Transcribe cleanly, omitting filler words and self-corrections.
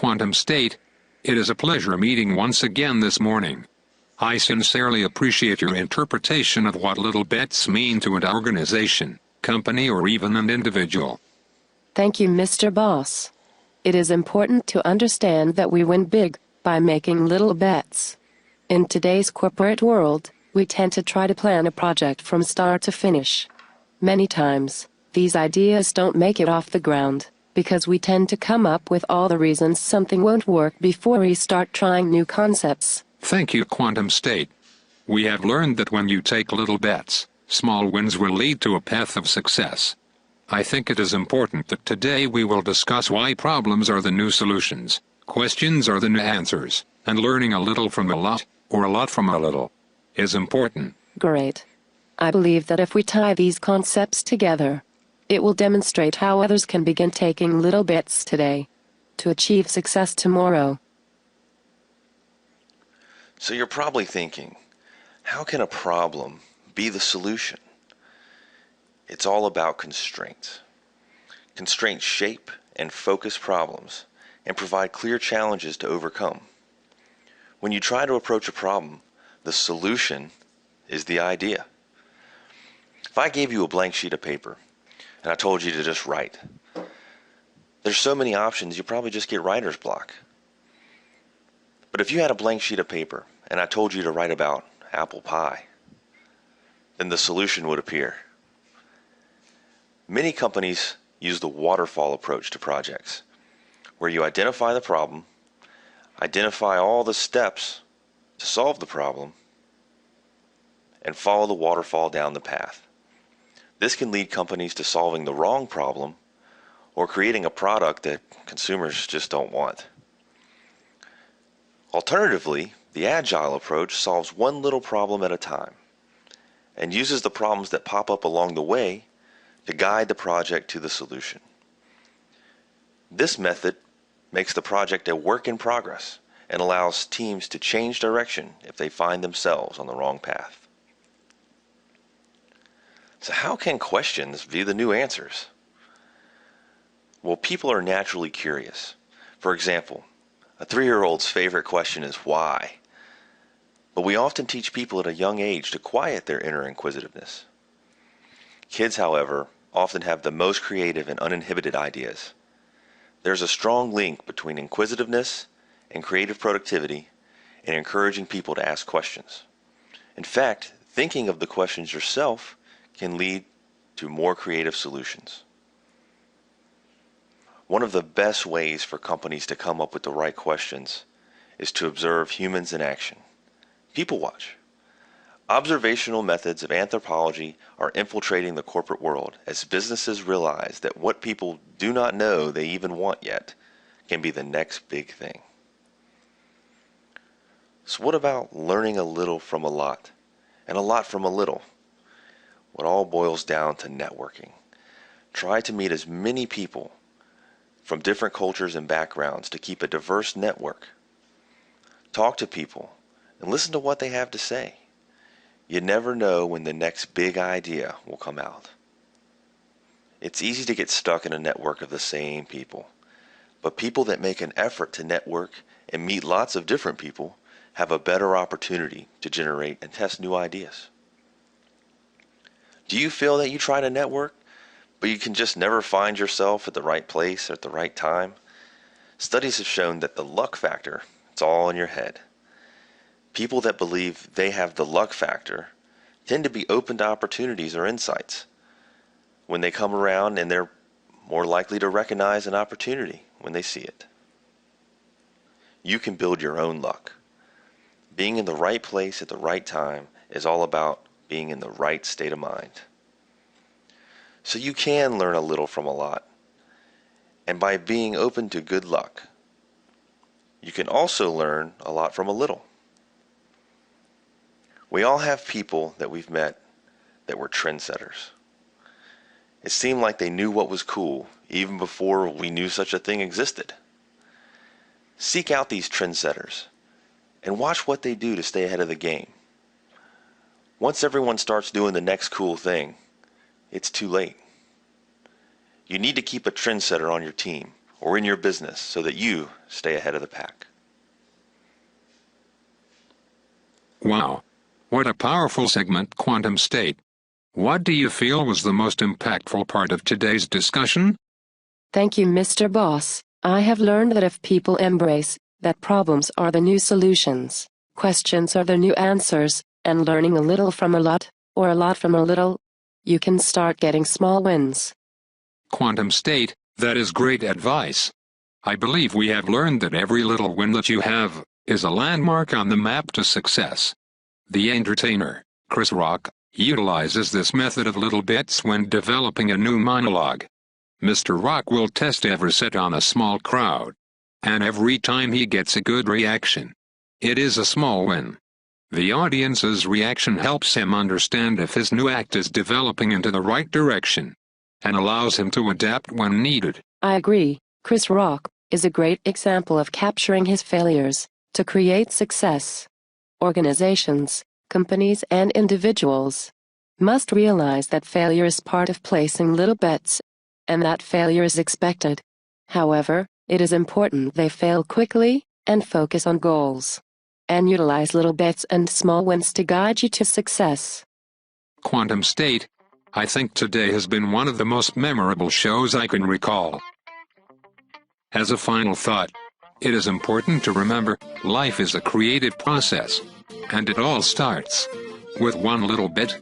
Quantum State. It is a pleasure meeting once again this morning. I sincerely appreciate your interpretation of what little bets mean to an organization, company, or even an individual. Thank you, Mr. Boss. It is important to understand that we win big by making little bets. In today's corporate world, we tend to try to plan a project from start to finish. Many times, these ideas don't make it off the ground, because we tend to come up with all the reasons something won't work before we start trying new concepts. Thank you, Quantum State. We have learned that when you take little bets, small wins will lead to a path of success. I think it is important that today we will discuss why problems are the new solutions, questions are the new answers, and learning a little from a lot, or a lot from a little, is important. Great. I believe that if we tie these concepts together, it will demonstrate how others can begin taking little bets today to achieve success tomorrow. So you're probably thinking, how can a problem be the solution? It's all about constraints. Constraints shape and focus problems and provide clear challenges to overcome. When you try to approach a problem, the solution is the idea. If I gave you a blank sheet of paper and I told you to just write, there's so many options you probably just get writer's block. But if you had a blank sheet of paper and I told you to write about apple pie, then the solution would appear. Many companies use the waterfall approach to projects, where you identify the problem, identify all the steps to solve the problem, and follow the waterfall down the path. This can lead companies to solving the wrong problem or creating a product that consumers just don't want. Alternatively, the agile approach solves one little problem at a time and uses the problems that pop up along the way to guide the project to the solution. This method makes the project a work in progress and allows teams to change direction if they find themselves on the wrong path. So how can questions be the new answers? Well, people are naturally curious. For example, a 3-year-old's favorite question is why? But we often teach people at a young age to quiet their inner inquisitiveness. Kids, however, often have the most creative and uninhibited ideas. There's a strong link between inquisitiveness and creative productivity and encouraging people to ask questions. In fact, thinking of the questions yourself can lead to more creative solutions. One of the best ways for companies to come up with the right questions is to observe humans in action. People watch. Observational methods of anthropology are infiltrating the corporate world as businesses realize that what people do not know they even want yet can be the next big thing. So what about learning a little from a lot and a lot from a little? It all boils down to networking. Try to meet as many people from different cultures and backgrounds to keep a diverse network. Talk to people and listen to what they have to say. You never know when the next big idea will come out. It's easy to get stuck in a network of the same people, but people that make an effort to network and meet lots of different people have a better opportunity to generate and test new ideas. Do you feel that you try to network, but you can just never find yourself at the right place at the right time? Studies have shown that the luck factor, it's all in your head. People that believe they have the luck factor tend to be open to opportunities or insights when they come around, and they're more likely to recognize an opportunity when they see it. You can build your own luck. Being in the right place at the right time is all about being in the right state of mind. So you can learn a little from a lot. And by being open to good luck, you can also learn a lot from a little. We all have people that we've met that were trendsetters. It seemed like they knew what was cool even before we knew such a thing existed. Seek out these trendsetters and watch what they do to stay ahead of the game. Once everyone starts doing the next cool thing, it's too late. You need to keep a trendsetter on your team or in your business so that you stay ahead of the pack. Wow. What a powerful segment, Quantum State. What do you feel was the most impactful part of today's discussion? Thank you, Mr. Boss. I have learned that if people embrace that problems are the new solutions, questions are the new answers, and learning a little from a lot, or a lot from a little, you can start getting small wins. Quantum State, that is great advice. I believe we have learned that every little win that you have is a landmark on the map to success. The entertainer, Chris Rock, utilizes this method of little bits when developing a new monologue. Mr. Rock will test every set on a small crowd. And every time he gets a good reaction, it is a small win. The audience's reaction helps him understand if his new act is developing into the right direction, and allows him to adapt when needed. I agree. Chris Rock is a great example of capturing his failures to create success. Organizations, companies, and individuals must realize that failure is part of placing little bets, and that failure is expected. However, it is important they fail quickly and focus on goals, and utilize little bets and small wins to guide you to success. Quantum State, I think today has been one of the most memorable shows I can recall. As a final thought, it is important to remember, life is a creative process, and it all starts with one little bit.